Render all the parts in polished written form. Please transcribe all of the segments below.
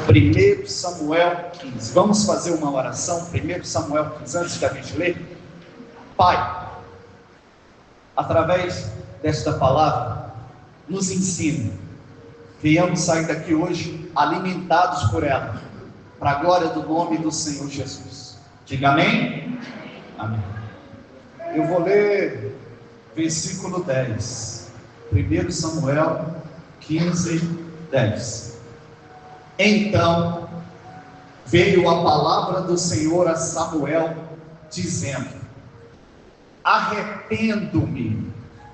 1 Samuel 15. Vamos fazer uma oração. 1 Samuel 15, antes da gente ler. Pai, através desta palavra, nos ensina. Venhamos sair daqui hoje alimentados por ela, para a glória do nome do Senhor Jesus. Diga amém? Amém. Eu vou ler versículo 10. 1 Samuel 15, 10. Então veio a palavra do Senhor a Samuel, dizendo: arrependo-me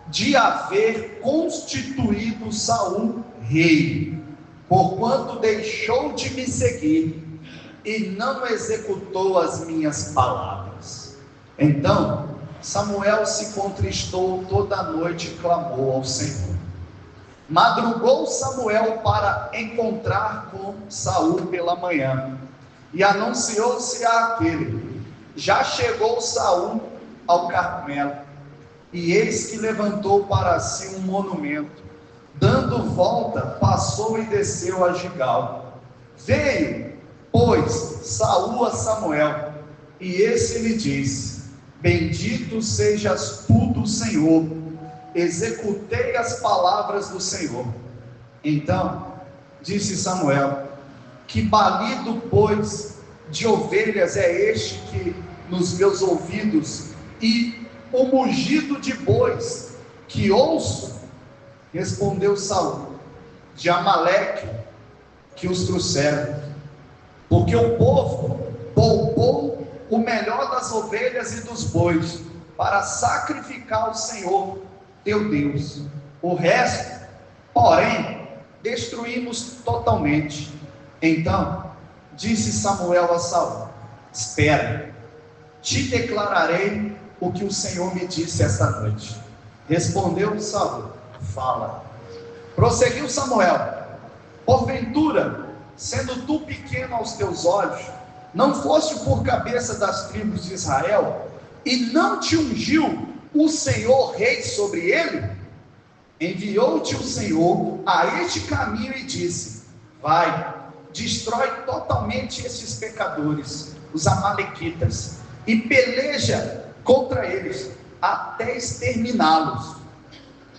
de haver constituído Saul rei, porquanto deixou de me seguir e não executou as minhas palavras. Então Samuel se contristou toda a noite e clamou ao Senhor. Madrugou Samuel para encontrar com Saul pela manhã, e anunciou-se àquele: já chegou Saul ao Carmelo, e eis que levantou para si um monumento, dando volta, passou e desceu a Gigal. Veio, pois, Saul a Samuel, e esse lhe disse: bendito sejas tu do Senhor, executei as palavras do Senhor. Então disse Samuel: que balido, pois, de ovelhas é este que nos meus ouvidos, e o mugido de bois que ouço? Respondeu Saul: de Amaleque que os trouxeram, porque o povo poupou o melhor das ovelhas e dos bois para sacrificar ao Senhor teu Deus. O resto, porém, destruímos totalmente. Então disse Samuel a Saul: espera, te declararei o que o Senhor me disse esta noite. Respondeu Saul: fala. Prosseguiu Samuel: porventura, sendo tu pequeno aos teus olhos, não foste por cabeça das tribos de Israel, e não te ungiu o Senhor rei sobre ele? Enviou-te o Senhor a este caminho e disse: vai, destrói totalmente estes pecadores, os amalequitas, e peleja contra eles até exterminá-los.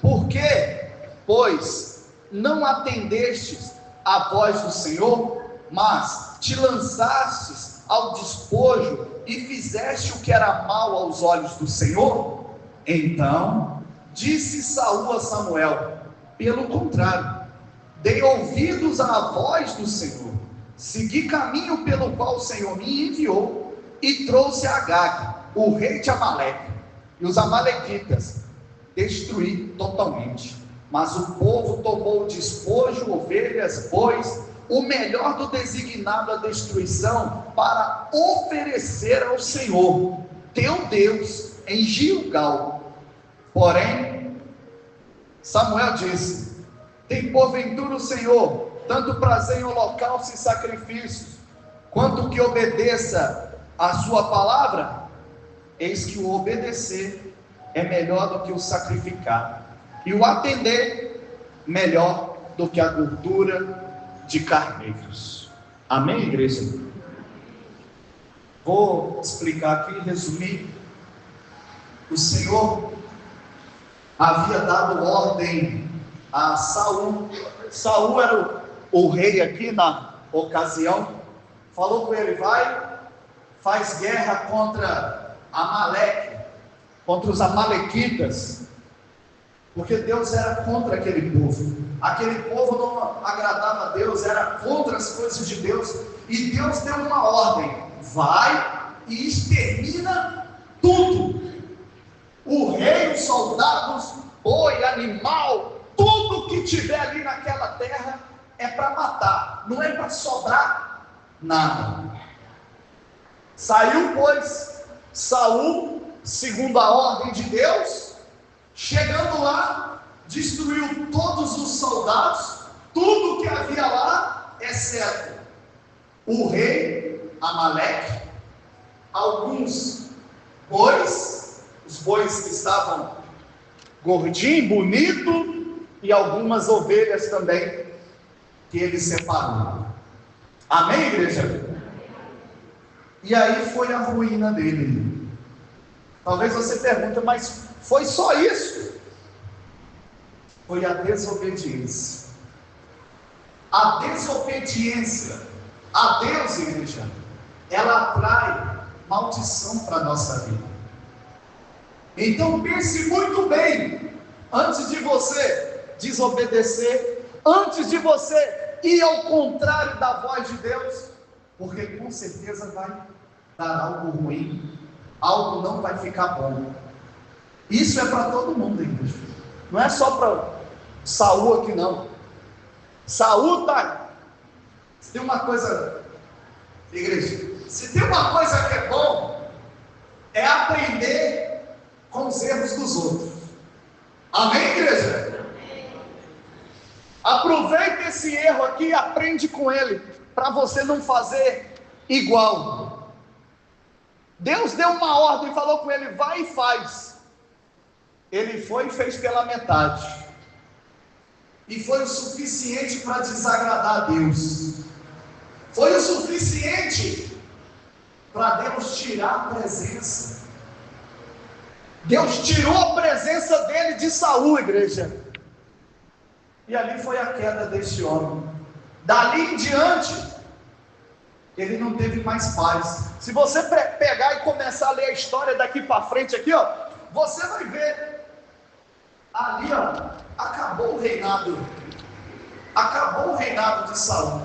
Por quê? Pois não atendestes à voz do Senhor, mas te lançastes ao despojo e fizeste o que era mal aos olhos do Senhor? Então disse Saul a Samuel: pelo contrário, dei ouvidos à voz do Senhor, segui caminho pelo qual o Senhor me enviou, e trouxe Agag, o rei de Amaleque, e os amalequitas destruí totalmente. Mas o povo tomou o despojo, ovelhas, bois, o melhor do designado à destruição, para oferecer ao Senhor teu Deus em Gilgal. Porém Samuel disse: tem porventura o Senhor tanto prazer em holocaustos e sacrifícios, quanto que obedeça a sua palavra? Eis que o obedecer é melhor do que o sacrificar, e o atender melhor do que a gordura de carneiros. Amém, igreja? Vou explicar aqui, resumir. O Senhor havia dado ordem a Saul. Saul era o rei aqui na ocasião. Falou com ele: vai, faz guerra contra Amaleque, contra os amalequitas, porque Deus era contra aquele povo. Aquele povo não agradava a Deus, era contra as coisas de Deus, e Deus deu uma ordem: vai e extermina tudo. O rei, os soldados, boi, animal, tudo que tiver ali naquela terra é para matar, não é para sobrar nada. Saiu, pois, Saul, segundo a ordem de Deus. Chegando lá, destruiu todos os soldados, tudo que havia lá, exceto o rei Amaleque, alguns bois, os bois que estavam gordinho, bonito, e algumas ovelhas também que ele separou. Amém, igreja? E aí foi a ruína dele. Talvez você pergunte, mas foi só isso? Foi a desobediência. A desobediência a Deus, igreja, ela atrai maldição para a nossa vida. Então pense muito bem, antes de você desobedecer, antes de você ir ao contrário da voz de Deus, porque com certeza vai dar algo ruim, algo não vai ficar bom. Isso é para todo mundo, igreja. Não é só para Saul aqui não. Saul tá. Se tem uma coisa, igreja, se tem uma coisa que é bom, é aprender com os erros dos outros. Amém, igreja? Aproveita esse erro aqui e aprende com ele, para você não fazer igual. Deus deu uma ordem e falou com ele, vai e faz. Ele foi e fez pela metade. E foi o suficiente para desagradar a Deus. Foi o suficiente para Deus tirar a presença. Deus tirou a presença dele de Saul, igreja. E ali foi a queda deste homem. Dali em diante, ele não teve mais paz. Se você pegar e começar a ler a história daqui para frente aqui, ó, você vai ver. Ali, ó, acabou o reinado de Saul.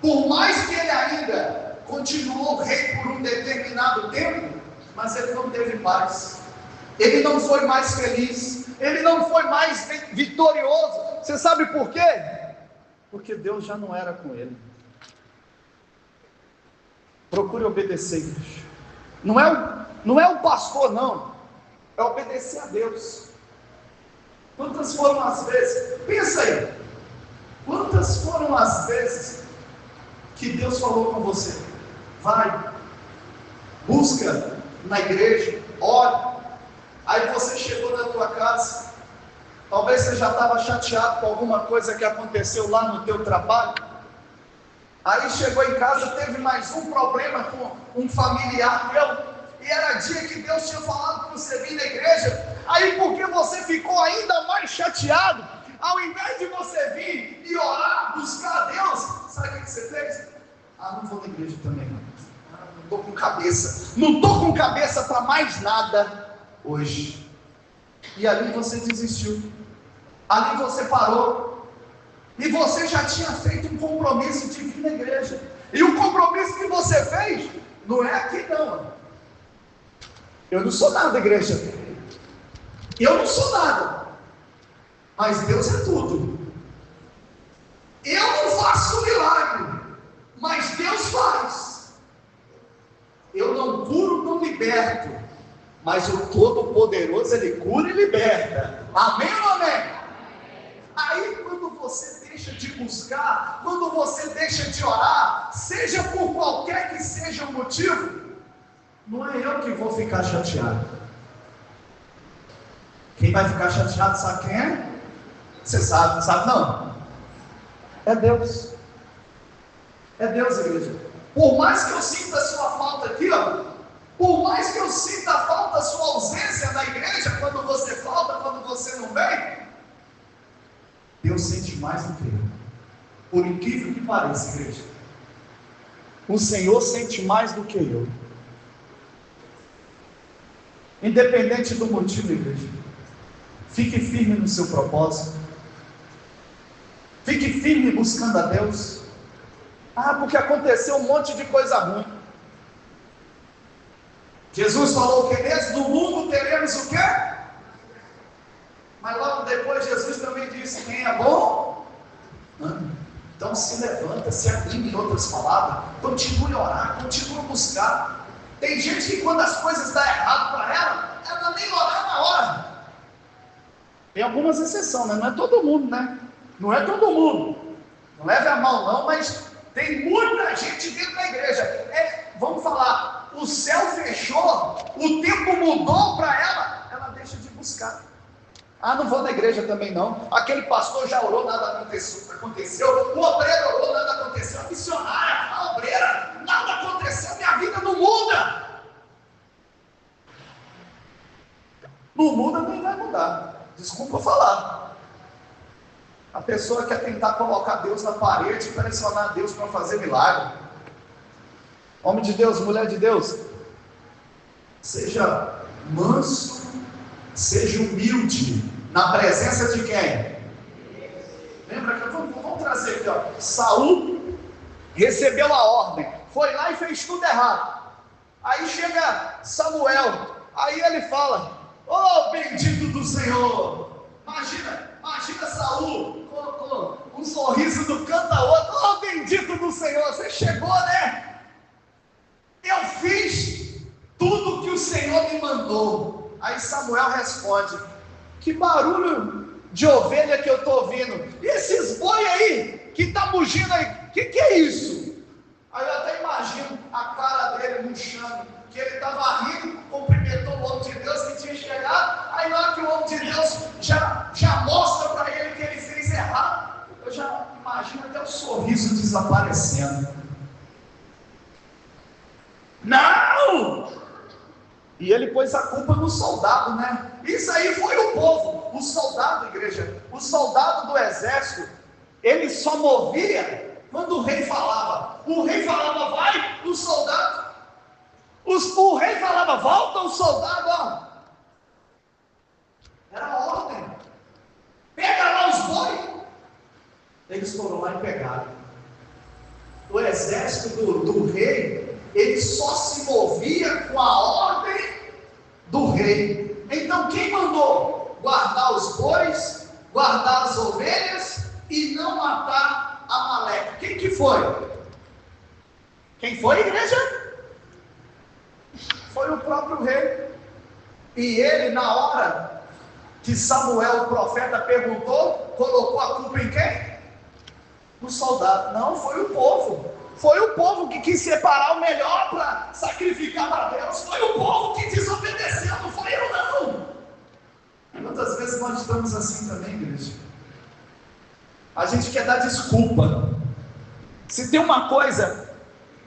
Por mais que ele ainda continuou rei por um determinado tempo, mas ele não teve paz. Ele não foi mais feliz. Ele não foi mais vitorioso. Você sabe por quê? Porque Deus já não era com ele. Procure obedecer, igreja. Não é o pastor, não. É obedecer a Deus. Quantas foram as vezes? Pensa aí. Quantas foram as vezes que Deus falou com você? Vai, busca na igreja, ore. Aí você chegou na tua casa. Talvez você já estava chateado com alguma coisa que aconteceu lá no teu trabalho. Aí chegou em casa, teve mais um problema com um familiar teu. E era dia que Deus tinha falado para você vir na igreja. Aí porque você ficou ainda mais chateado, ao invés de você vir e orar, buscar a Deus, sabe o que você fez? Não vou na igreja também não. Não estou com cabeça. Não estou com cabeça para mais nada hoje. E ali você desistiu. Ali você parou. E você já tinha feito um compromisso de vir na igreja. E o compromisso que você fez não é aqui não. Eu não sou nada, igreja. Eu não sou nada. Mas Deus é tudo. Eu não faço milagre, mas Deus faz. Eu não curo, não liberto, mas o Todo-Poderoso, Ele cura e liberta. Amém ou amém? Aí quando você deixa de buscar, quando você deixa de orar, seja por qualquer que seja o motivo, não é eu que vou ficar chateado. Quem vai ficar chateado, sabe quem é? Você sabe, não sabe não? É Deus. É Deus, igreja. Por mais que eu sinta a sua falta aqui, ó, por mais que eu sinta a falta, a sua ausência na igreja, quando você falta, quando você não vem, Deus sente mais do que eu. Por incrível que pareça, igreja, o Senhor sente mais do que eu. Independente do motivo, igreja, fique firme no seu propósito. Fique firme buscando a Deus. Porque aconteceu um monte de coisa ruim. Jesus falou que nesse do mundo teremos o quê? Mas logo depois Jesus também disse, quem é bom, então se levanta, se anime, em outras palavras, continue a orar, continue a buscar. Tem gente que quando as coisas dão errado para ela nem orar na hora. Tem algumas exceções, né? Não é todo mundo, né? Não é todo mundo. Não leve a mal não, mas tem muita gente dentro da igreja. Vamos falar, o céu fechou, o tempo mudou para ela deixa de buscar. Não vou na igreja também não. Aquele pastor já orou, nada aconteceu. O obreiro orou, nada aconteceu. A missionária, muda, nem vai mudar. Desculpa falar. A pessoa quer tentar colocar Deus na parede, pressionar Deus para fazer milagre. Homem de Deus, mulher de Deus, seja manso, seja humilde, na presença de quem? Lembra que vamos trazer aqui, ó. Saul recebeu a ordem, foi lá e fez tudo errado. Aí chega Samuel, aí ele fala: oh, bendito do Senhor. Imagina Saul com um sorriso do canto a outro: oh, bendito do Senhor, você chegou, né? Eu fiz tudo que o Senhor me mandou. Aí Samuel responde: que barulho de ovelha que eu estou ouvindo, e esses boi aí que está mugindo aí, que é isso? Aí eu até imagino a cara dele murchando, que ele estava rindo, cumprimentou o homem de Deus que tinha chegado. Aí na hora que o homem de Deus já mostra para ele que ele fez errado, eu já imagino até o sorriso desaparecendo. Não! E ele pôs a culpa no soldado, né? Isso aí foi o povo, o soldado, igreja, o soldado do exército, ele só movia quando o rei falava. O rei falava vai, o soldado, o rei falava volta, o soldado, ó, era a ordem, pega lá os boi. Eles foram lá e pegaram. O exército do rei, ele só se movia com a ordem do rei. Então quem mandou guardar os bois, guardar as ovelhas e não matar Amaleque? Quem que foi? Quem foi, igreja? Foi o próprio rei. E ele, na hora que Samuel, o profeta, perguntou, colocou a culpa em quem? No soldado. Não, foi o povo. Foi o povo que quis separar o melhor para sacrificar para Deus. Foi o povo que desobedeceu, não foi eu não. Quantas vezes nós estamos assim também, igreja? A gente quer dar desculpa. Se tem uma coisa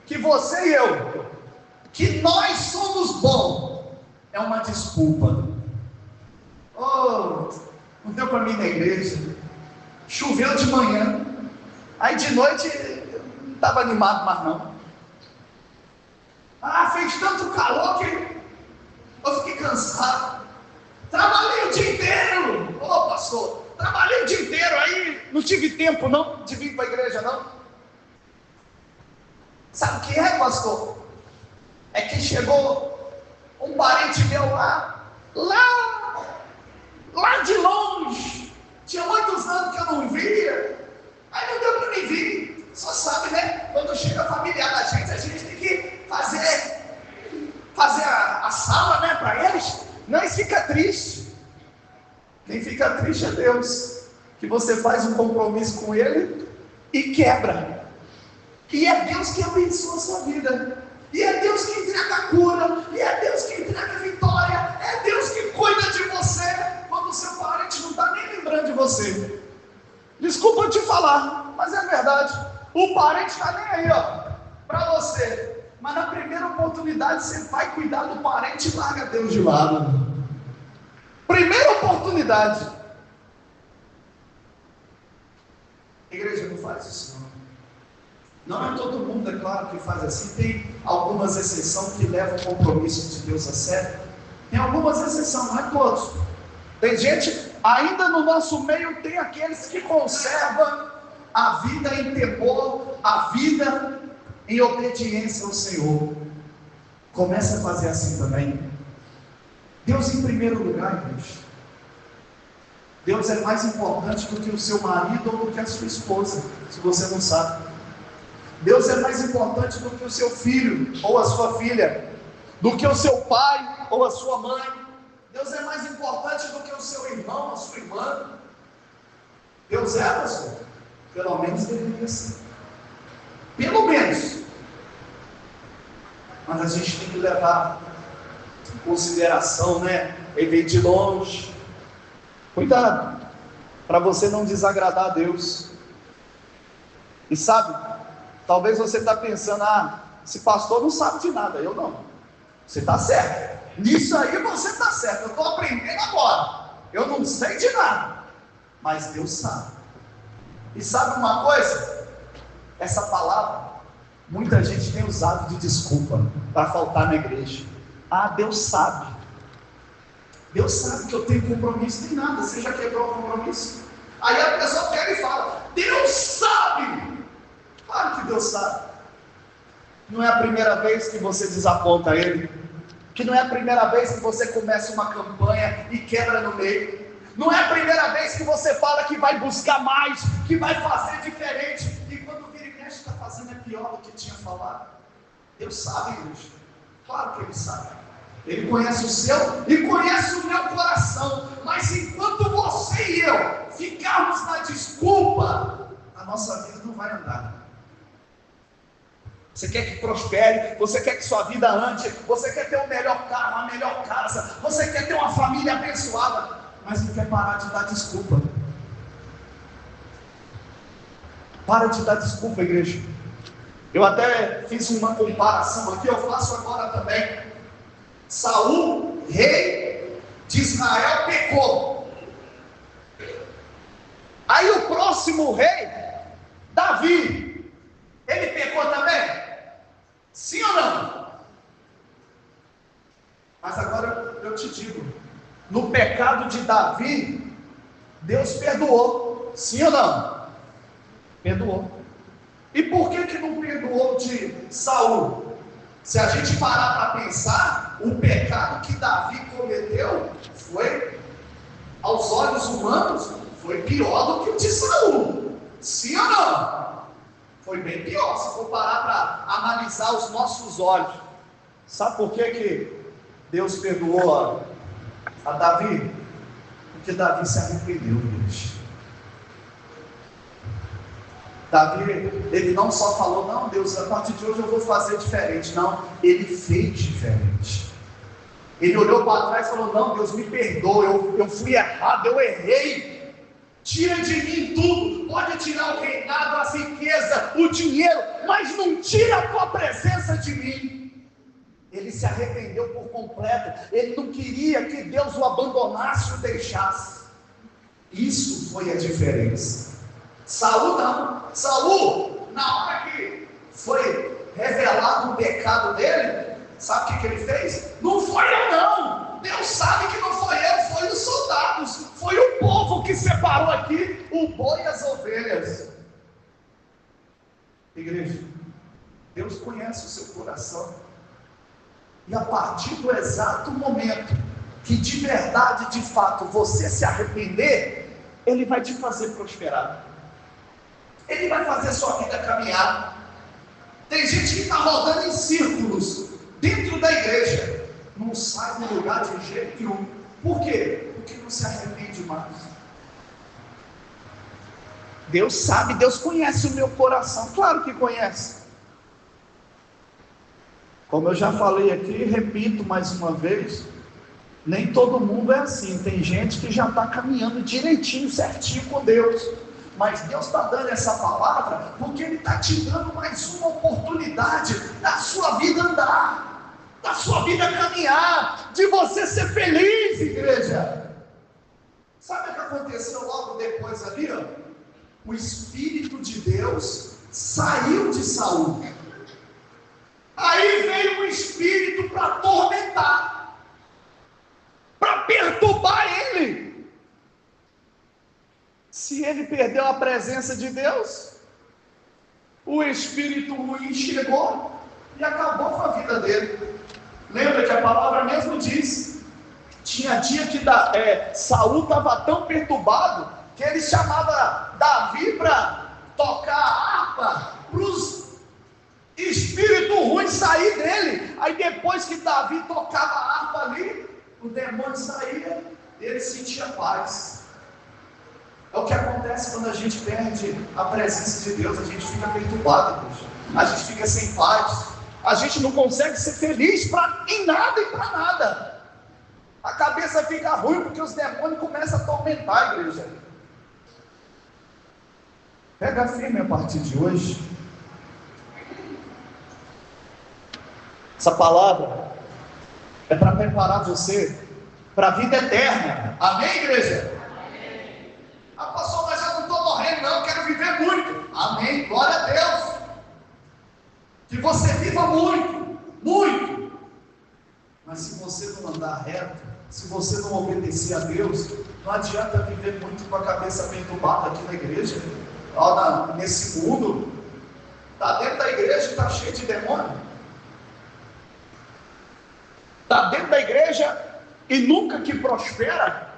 que você e eu, que nós somos bons, é uma desculpa. Oh, não deu para mim na igreja, choveu de manhã, aí de noite não estava animado mais não. Fez tanto calor que eu fiquei cansado. Trabalhei o dia inteiro. Ô pastor, trabalhei o dia inteiro, aí não tive tempo não de vir para a igreja não. Sabe o que é, pastor? É que chegou um parente meu lá de longe. Tinha muitos anos que eu não via. Aí não deu para me vir. Só sabe, né? Quando chega a familiar da gente, a gente tem que fazer a sala, né, para eles. Não, eles ficam tristes. Quem fica triste é Deus, que você faz um compromisso com Ele e quebra. E é Deus que abençoa a sua vida. E é Deus que entrega a cura. E é Deus que entrega a vitória. É Deus que cuida de você quando o seu parente não está nem lembrando de você. Desculpa eu te falar, mas é verdade. O parente está nem aí, ó, para você. Mas na primeira oportunidade você vai cuidar do parente e larga Deus de lado. Primeira oportunidade. A igreja não faz isso não. Não é todo mundo, é claro, que faz assim. Tem algumas exceções que levam o compromisso de Deus a sério. Tem algumas exceções, não é todos. Tem gente, ainda no nosso meio, tem aqueles que conservam a vida em temor, a vida em obediência ao Senhor. Comece a fazer assim também. Deus em primeiro lugar, igreja. Deus é mais importante do que o seu marido ou do que a sua esposa, se você não sabe. Deus é mais importante do que o seu filho ou a sua filha, do que o seu pai ou a sua mãe. Deus é mais importante do que o seu irmão, a sua irmã. Deus é, pastor? Pelo menos deveria ser. Pelo menos. Mas a gente tem que levar em consideração, né? Ele veio de longe. Cuidado, para você não desagradar a Deus. E sabe, talvez você está pensando, esse pastor não sabe de nada. Eu não. Você está certo. Nisso aí você está certo, eu estou aprendendo agora. Eu não sei de nada, mas Deus sabe. E sabe uma coisa? Essa palavra, muita gente tem usado de desculpa para faltar na igreja. Ah, Deus sabe. Deus sabe que eu tenho compromisso. Tem nada, você já quebrou o compromisso. Aí a pessoa pega e fala: Deus sabe. Claro que Deus sabe. Não é a primeira vez que você desaponta Ele. Que não é a primeira vez que você começa uma campanha e quebra no meio. Não é a primeira vez que você fala que vai buscar mais, que vai fazer diferente, e quando vira e mexe está fazendo é pior do que tinha falado. Deus sabe, igreja. Claro que Ele sabe. Ele conhece o seu e conhece o meu coração. Mas enquanto você e eu ficarmos na desculpa, a nossa vida não vai andar. Você quer que prospere, você quer que sua vida ande, você quer ter o melhor carro, a melhor casa, você quer ter uma família abençoada, mas não quer parar de dar desculpa. Para de dar desculpa, igreja. Eu até fiz uma comparação aqui, eu faço agora também. Saul, rei de Israel, pecou. Aí o próximo rei, Davi, ele pecou também? Sim ou não? Mas agora eu te digo, no pecado de Davi, Deus perdoou. Sim ou não? Perdoou. E por que não perdoou de Saul? Se a gente parar para pensar, o pecado que Davi cometeu foi, aos olhos humanos, foi pior do que o de Saul. Sim ou não? Foi bem pior, se for parar para analisar os nossos olhos. Sabe por que Deus perdoou a Davi? Porque Davi se arrependeu, Deus. Davi, ele não só falou: não, Deus, a partir de hoje eu vou fazer diferente. Não, ele fez diferente. Ele olhou para trás e falou: não, Deus, me perdoa, eu fui errado, eu errei. Tira de mim tudo, pode tirar o reinado, a riqueza, o dinheiro, mas não tira a tua presença de mim. Ele se arrependeu por completo. Ele não queria que Deus o abandonasse ou deixasse. Isso foi a diferença. Saul não. Saul, na hora que foi revelado o pecado dele, sabe o que ele fez? Não foi eu não. Deus sabe que não foi eu, foi os soldados, foi o povo que separou aqui o boi e as ovelhas. Igreja, Deus conhece o seu coração. E a partir do exato momento que de verdade, de fato, você se arrepender, Ele vai te fazer prosperar. Ele vai fazer sua vida caminhar. Tem gente que está rodando em círculos dentro da igreja, não sai do lugar de jeito nenhum. Por quê? Porque não se arrepende mais. Deus sabe, Deus conhece o meu coração, claro que conhece. Como eu já falei aqui, repito mais uma vez, nem todo mundo é assim. Tem gente que já está caminhando direitinho, certinho com Deus. Mas Deus está dando essa palavra porque Ele está te dando mais uma oportunidade da sua vida andar, da sua vida caminhar, de você ser feliz, igreja. Sabe o que aconteceu logo depois ali? Ó? O Espírito de Deus saiu de Saul. Aí veio o Espírito para atormentar, para perturbar ele. Se ele perdeu a presença de Deus, o espírito ruim chegou e acabou com a vida dele. Lembra que a palavra mesmo diz, tinha dia que Saul estava tão perturbado, que ele chamava Davi para tocar a harpa, para os espíritos ruins sair dele. Aí depois que Davi tocava a harpa ali, o demônio saía e ele sentia paz. É o que acontece quando a gente perde a presença de Deus. A gente fica perturbado, Deus. A gente fica sem paz. A gente não consegue ser feliz em nada e para nada. A cabeça fica ruim porque os demônios começam a atormentar a igreja. Pega firme a partir de hoje. Essa palavra É para preparar você para a vida eterna. Amém, igreja? Amém. Ah, pastor, mas eu não estou morrendo não, eu quero viver muito. Amém, glória a Deus. Que você viva muito, muito. Mas se você não andar reto, se você não obedecer a Deus, não adianta viver muito com a cabeça perturbada aqui na igreja. Nesse mundo, está dentro da igreja e está cheio de demônio. Está dentro da igreja e nunca que prospera.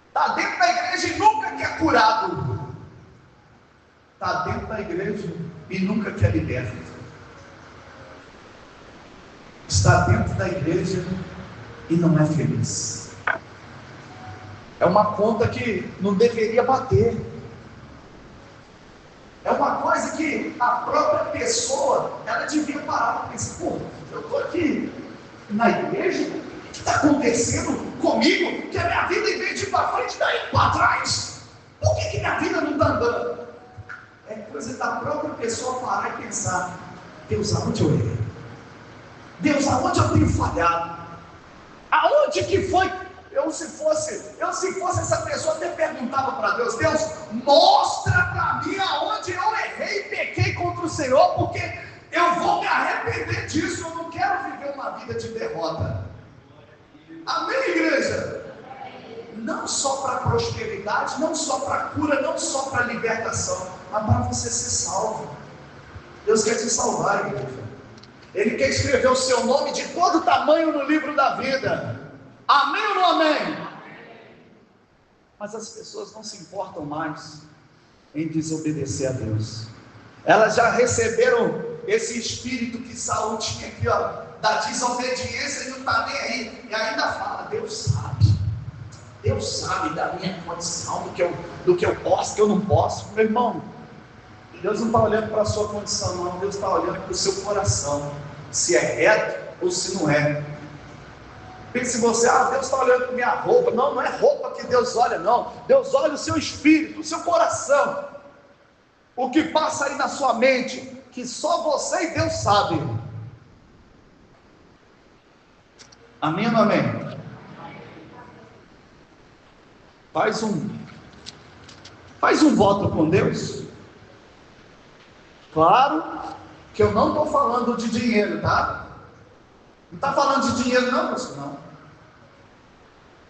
Está dentro da igreja e nunca que é curado. Está dentro da igreja e nunca que é liberto. Está dentro da igreja e não é feliz. É uma conta que não deveria bater. É uma coisa que a própria pessoa, ela devia parar para pensar: pô, eu estou aqui na igreja, o que está acontecendo comigo? Que a minha vida, em vez de ir para frente, está indo para trás. Por que minha vida não está andando? É coisa da própria pessoa parar e pensar: Deus, aonde eu errei? Deus, aonde eu tenho falhado? Aonde que foi? Eu se fosse essa pessoa, até perguntava para Deus: Deus, mostra para mim aonde eu errei e pequei contra o Senhor, porque eu vou me arrepender disso. Eu não quero viver uma vida de derrota. Amém, igreja? Não só para prosperidade, não só para cura, não só para libertação, mas para você ser salvo. Deus quer te salvar, igreja. Ele quer escrever o seu nome de todo tamanho no livro da vida. Amém ou não amém? Mas as pessoas não se importam mais em desobedecer a Deus. Elas já receberam esse espírito que Saul tinha aqui, ó, da desobediência, e não está nem aí. E ainda fala: Deus sabe da minha condição, do que eu posso, do que eu não posso. Meu irmão, Deus não está olhando para a sua condição não, Deus está olhando para o seu coração, se é reto ou se não é. Pense você: Deus está olhando para minha roupa. Não, não é roupa que Deus olha não, Deus olha o seu espírito, o seu coração, o que passa aí na sua mente, que só você e Deus sabem. Amém ou não amém? Faz um voto com Deus. Claro que eu não estou falando de dinheiro, tá? Não está falando de dinheiro não, pastor, não.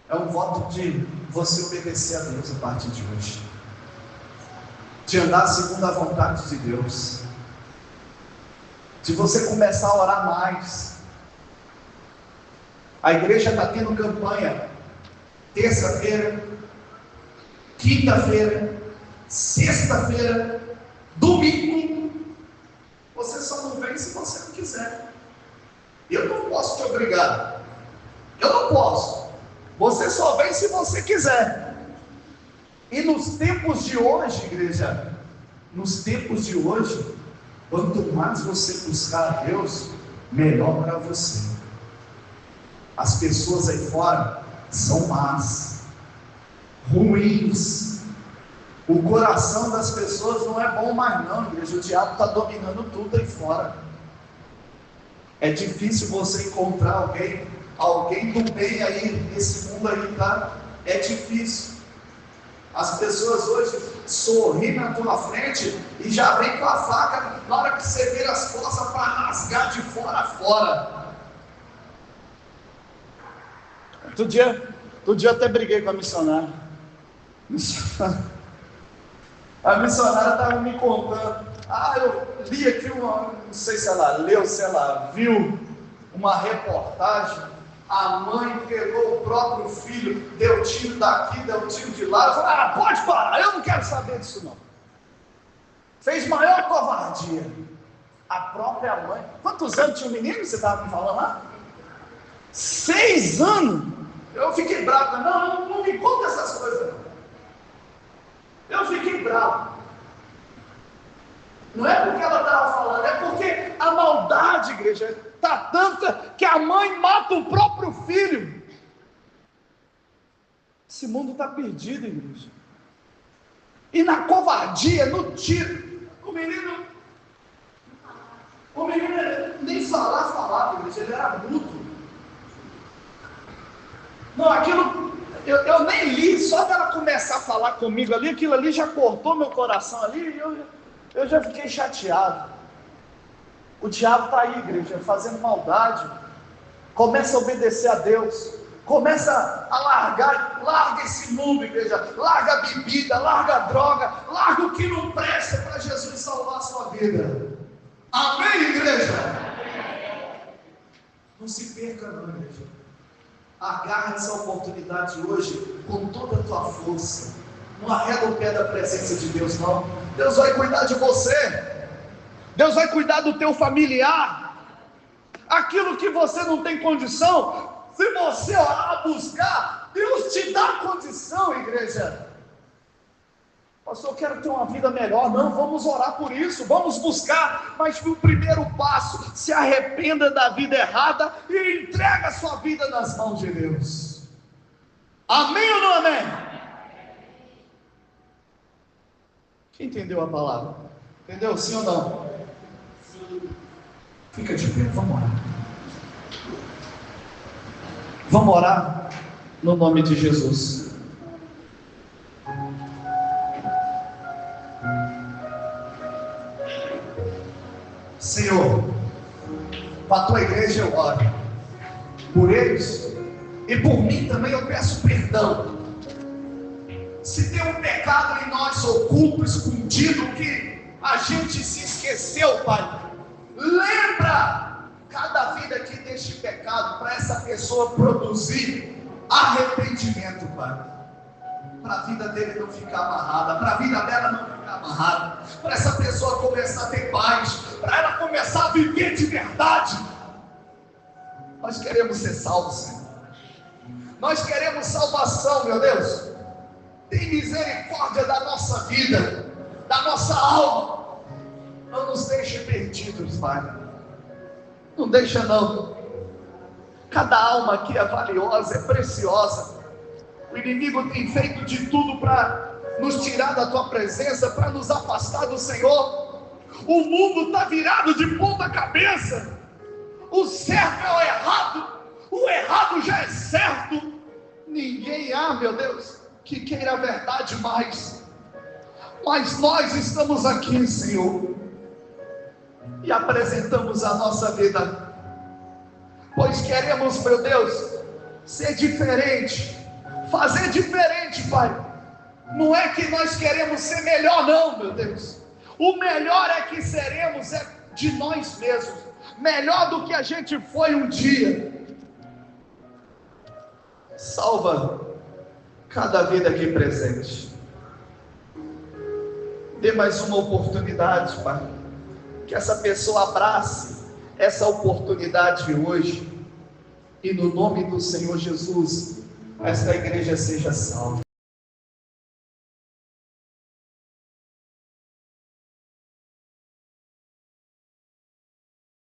É um voto de você obedecer a Deus a partir de hoje, de andar segundo a vontade de Deus, de você começar a orar mais. A igreja está tendo campanha terça-feira, quinta-feira, sexta-feira, domingo. Você só não vem se você não quiser. Eu não posso te obrigar. Eu não posso. Você só vem se você quiser. E nos tempos de hoje, igreja, nos tempos de hoje, quanto mais você buscar a Deus, melhor para você. As pessoas aí fora são más, ruins. O coração das pessoas não é bom mais não, igreja. O diabo está dominando tudo aí fora. É difícil você encontrar alguém do bem aí nesse mundo aí, tá? É difícil. As pessoas hoje sorriem na tua frente e já vem com a faca na hora que você vira as costas para rasgar de fora a fora. Outro dia eu até briguei com a missionária. A missionária estava me contando: eu li aqui não sei se ela leu, se ela viu uma reportagem, a mãe pegou o próprio filho, deu tiro daqui, deu tiro de lá. Eu falei: pode parar, eu não quero saber disso não. Fez maior covardia. A própria mãe. Quantos anos tinha o menino que você estava me falando lá? 6 anos. Eu fiquei bravo. Não me conta essas coisas não. Eu fiquei bravo. Não é porque ela estava falando, é porque a maldade, igreja, está tanta que a mãe mata o próprio filho. Esse mundo está perdido, igreja. E na covardia, no tiro, o menino nem falava, igreja, ele era mudo. Não, aquilo, eu nem li, só dela começar a falar comigo ali, aquilo ali já cortou meu coração ali, e eu já fiquei chateado. O diabo está aí, igreja, fazendo maldade. Começa a obedecer a Deus, começa a larga esse mundo, igreja, larga a bebida, larga a droga, larga o que não presta para Jesus salvar a sua vida. Amém, igreja? Não se perca não, igreja. Agarra essa oportunidade hoje com toda a tua força. Não arreda o pé da presença de Deus, não. Deus vai cuidar de você. Deus vai cuidar do teu familiar. Aquilo que você não tem condição, se você orar, buscar, Deus te dá condição, igreja. Pastor, eu quero ter uma vida melhor. Não, vamos orar por isso, vamos buscar, mas no primeiro passo, se arrependa da vida errada e entrega a sua vida nas mãos de Deus. Amém ou não amém? Quem entendeu a palavra? Entendeu? Sim ou não? Sim. Fica de pé, vamos orar. Vamos orar no nome de Jesus. Senhor, para a tua igreja eu oro, por eles e por mim também eu peço perdão. Se tem um pecado em nós oculto, escondido, que a gente se esqueceu, Pai, lembra cada vida aqui deste pecado, para essa pessoa produzir arrependimento, Pai, para a vida dele não ficar amarrada, para a vida dela não ficar amarrada, para essa pessoa começar a ter paz, para ela começar a viver de verdade. Nós queremos ser salvos, Senhor. Nós queremos salvação, meu Deus. Tem misericórdia da nossa vida, da nossa alma. Não nos deixe perdidos, Pai. Não deixa não. Cada alma aqui é valiosa, é preciosa. O inimigo tem feito de tudo para nos tirar da tua presença, para nos afastar do Senhor. O mundo está virado de ponta cabeça. O certo é o errado já é certo. Ninguém há, meu Deus, que queira a verdade mais. Mas nós estamos aqui, Senhor, e apresentamos a nossa vida, pois queremos, meu Deus, ser diferente, fazer diferente, Pai. Não é que nós queremos ser melhor, não, meu Deus. O melhor é que seremos de nós mesmos, melhor do que a gente foi um dia. Salva cada vida aqui presente. Dê mais uma oportunidade, Pai. Que essa pessoa abrace essa oportunidade hoje. E no nome do Senhor Jesus, esta igreja seja salva.